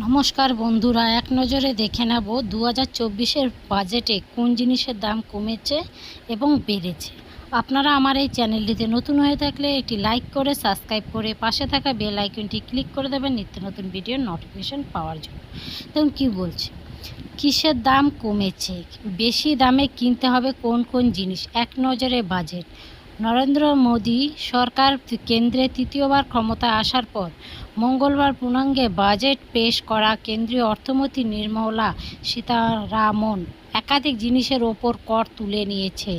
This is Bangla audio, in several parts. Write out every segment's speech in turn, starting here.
নমস্কার বন্ধুরা, এক নজরে দেখে নেব 2024-এর বাজেটে কোন জিনিসের দাম কমেছে এবং বেড়েছে। আপনারা আমার এই চ্যানেলটিতে নতুন হয়ে থাকলে একটি লাইক করে সাবস্ক্রাইব করে পাশে থাকা বেল আইকনটি ক্লিক করে দেবেন নিত্য নতুন ভিডিওর নোটিফিকেশন পাওয়ার জন্য। দেখুন কী বলছে, কিসের দাম কমেছে, বেশি দামে কিনতে হবে কোন কোন জিনিস, এক নজরে বাজেট। নরেন্দ্র মোদী সরকার কেন্দ্রে তৃতীয়বার ক্ষমতায় আসার পর মঙ্গলবার পূর্ণাঙ্গে বাজেট পেশ করা কেন্দ্রীয় অর্থমন্ত্রী নির্মলা সীতারামন একাধিক জিনিসের ওপর কর তুলে নিয়েছে।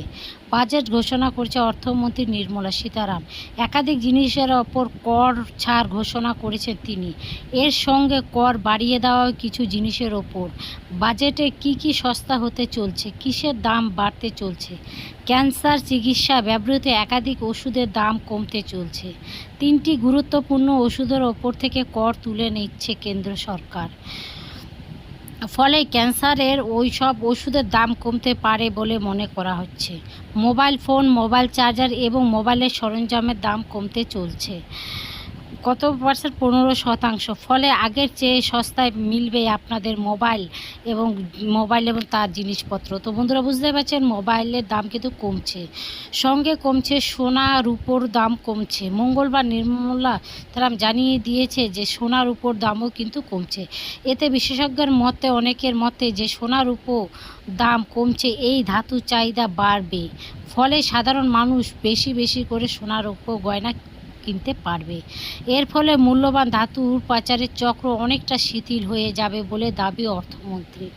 বাজেট ঘোষণা করেছে অর্থমন্ত্রী নির্মলা সীতারামন। একাধিক জিনিসের ওপর কর ছাড় ঘোষণা করেছেন তিনি। এর সঙ্গে কর বাড়িয়ে দেওয়া কিছু জিনিসের ওপর। বাজেটে কি কি সস্তা হতে চলছে, কিসের দাম বাড়তে চলছে। ক্যান্সার চিকিৎসা ব্যবহৃত একাধিক ওষুধের দাম কমতে চলছে। 3টি গুরুত্বপূর্ণ ওষুধের ওপর থেকে কর তুলে নিচ্ছে কেন্দ্র সরকার। ফলে ক্যান্সারের ওই সব ওষুধের দাম কমতে পারে বলে মনে করা হচ্ছে। মোবাইল ফোন, মোবাইল চার্জার এবং মোবাইলের সরঞ্জামের দাম কমতে চলছে। কত পার্সেন্ট? 15%। ফলে আগের চেয়ে সস্তায় মিলবে আপনাদের মোবাইল এবং তার জিনিসপত্র। তো বন্ধুরা বুঝতে পারছেন, মোবাইলের দাম কিন্তু কমছে, সঙ্গে কমছে সোনা রূপোর দাম কমছে। মঙ্গলবার নির্মলা সীতারামন জানিয়ে দিয়েছে যে সোনা রূপোর দামও কিন্তু কমছে। এতে বিশেষজ্ঞের মতে, অনেকের মতে যে সোনা রূপো দাম কমছে, এই ধাতুর চাহিদা বাড়বে। ফলে সাধারণ মানুষ বেশি বেশি করে সোনা রূপো গয়না কিনতে পারবে। এর ফলে মূল্যবান ধাতুর পাচারের চক্র অনেকটা শিথিল হয়ে যাবে বলে দাবি অর্থমন্ত্রীর।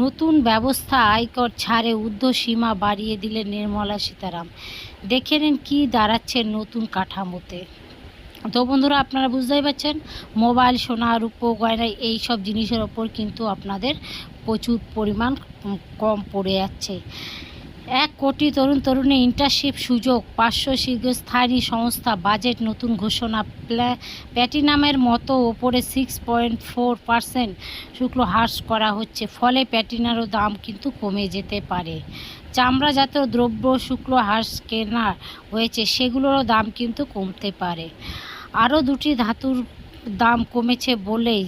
নতুন ব্যবস্থা, আয়কর ছাড়ে ঊর্ধ্বসীমা বাড়িয়ে দিলেন নির্মলা সীতারামন। দেখে নিন কী দাঁড়াচ্ছে নতুন কাঠামোতে। তো বন্ধুরা আপনারা বুঝতেই পারছেন, মোবাইল, সোনা রূপো গয়না এই সব জিনিসের ওপর কিন্তু আপনাদের প্রচুর পরিমাণ কম পড়ে যাচ্ছে। 1 কোটি তরুণ তরুণী ইন্টার্নশিপ সুযোগ, 500 শীর্ষস্থানীয় সংস্থা। বাজেট নতুন ঘোষণা, প্ল্যাটিনামের মতো ওপরে 6.4% শুল্ক হ্রাস করা হচ্ছে। ফলে প্ল্যাটিনারও দাম কিন্তু কমে যেতে পারে। চামড়াজাত দ্রব্য শুল্ক হ্রাস কেনা হয়েছে, সেগুলোরও দাম কিন্তু কমতে পারে। আরও 2টি ধাতুর দাম কমেছে বলেই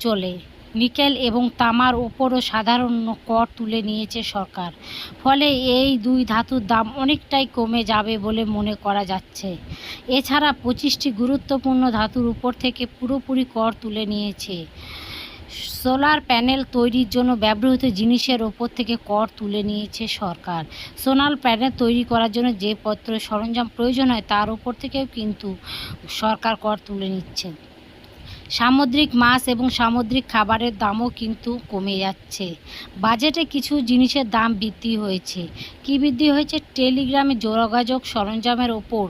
চলে। নিকেল এবং তামার ওপরও সাধারণ কর তুলে নিয়েছে সরকার। ফলে এই 2 ধাতুর দাম অনেকটাই কমে যাবে বলে মনে করা যাচ্ছে। এছাড়া 25টি গুরুত্বপূর্ণ ধাতুর উপর থেকে পুরোপুরি কর তুলে নিয়েছে। সোলার প্যানেল তৈরির জন্য ব্যবহৃত জিনিসের ওপর থেকে কর তুলে নিয়েছে সরকার। সোলার প্যানেল তৈরি করার জন্য যে পত্র সরঞ্জাম প্রয়োজন হয় তার ওপর থেকেও কিন্তু সরকার কর তুলে নিচ্ছে। সামুদ্রিক মাছ এবং সামুদ্রিক খাবারের দামও কিন্তু কমে যাচ্ছে। বাজেটে কিছু জিনিসের দাম বৃদ্ধি হয়েছে। কী বৃদ্ধি হয়েছে? টেলিগ্রামে যোগাযোগ সরঞ্জামের ওপর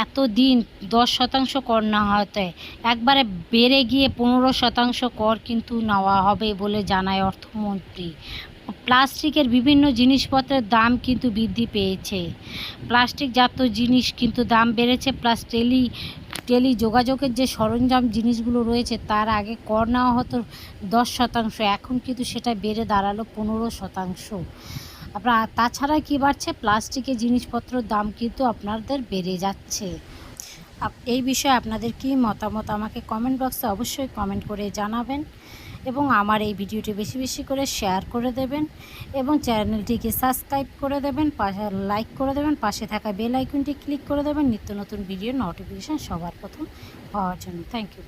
এতদিন 10% কর নেওয়া হতো, একবারে বেড়ে গিয়ে 15% কর কিন্তু নেওয়া হবে বলে জানায় অর্থমন্ত্রী। প্লাস্টিকের বিভিন্ন জিনিসপত্রের দাম কিন্তু বৃদ্ধি পেয়েছে। প্লাস্টিকজাত জিনিস কিন্তু দাম বেড়েছে। প্লাস যোগাযোগের যে সরঞ্জাম জিনিসগুলো রয়েছে তার আগে কর নেওয়া হতো 10%, এখন কিন্তু সেটা বেড়ে দাঁড়ালো 15%। তাছাড়া কী বাড়ছে? প্লাস্টিকের জিনিসপত্রের দাম কিন্তু আপনাদের বেড়ে যাচ্ছে। এই বিষয়ে আপনাদের কী মতামত আমাকে কমেন্ট বক্সে অবশ্যই কমেন্ট করে জানাবেন এবং আমার এই ভিডিওটি বেশি বেশি করে শেয়ার করে দেবেন এবং চ্যানেলটিকে সাবস্ক্রাইব করে দেবেন, লাইক করে দেবেন, পাশে থাকা বেল আইকনটি ক্লিক করে দেবেন নিত্য নতুন ভিডিও নোটিফিকেশান সবার প্রথম পাওয়ার জন্য। Thank you.